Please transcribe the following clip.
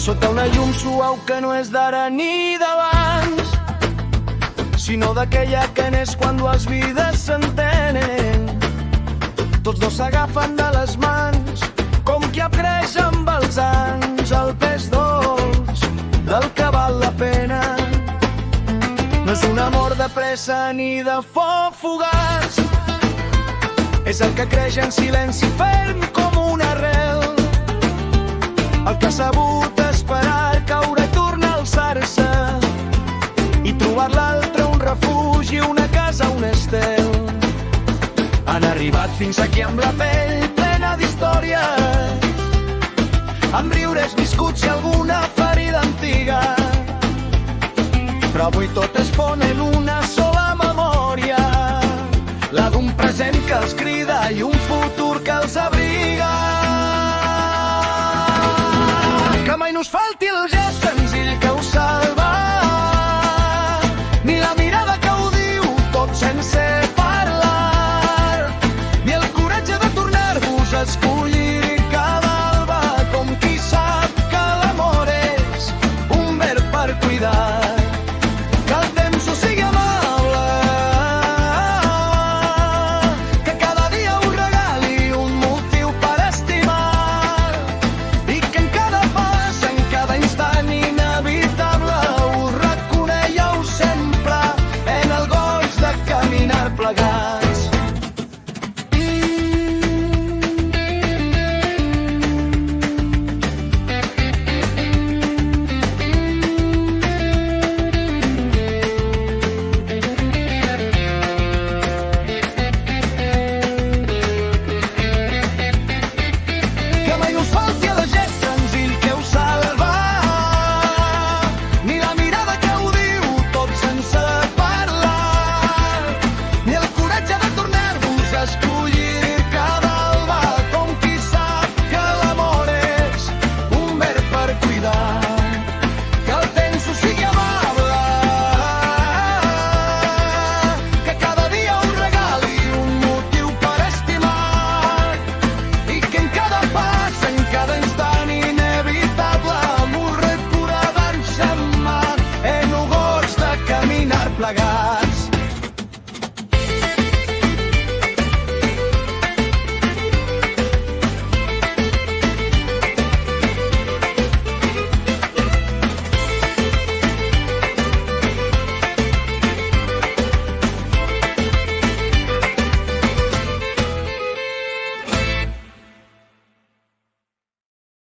sota una llum suau que no és d'ara ni d'abans, sinó d'aquella que n'és quan dues vides s'entenen. Tots dos s'agafen de les mans, com qui creix amb els anys, el pes dolç del que val la pena. No és un amor de pressa ni de foc fugaç, és el que creix en silenci ferm com una arrel, el que ha sabut esperar, caure i tornar a alçar-se, i trobar l'altre un refugi, una casa, un estel. Han arribat fins aquí amb la pell plena d'històries, amb riures viscuts i alguna ferida antiga, però avui tot es fon en una sola memòria, la d'un present que els crida i un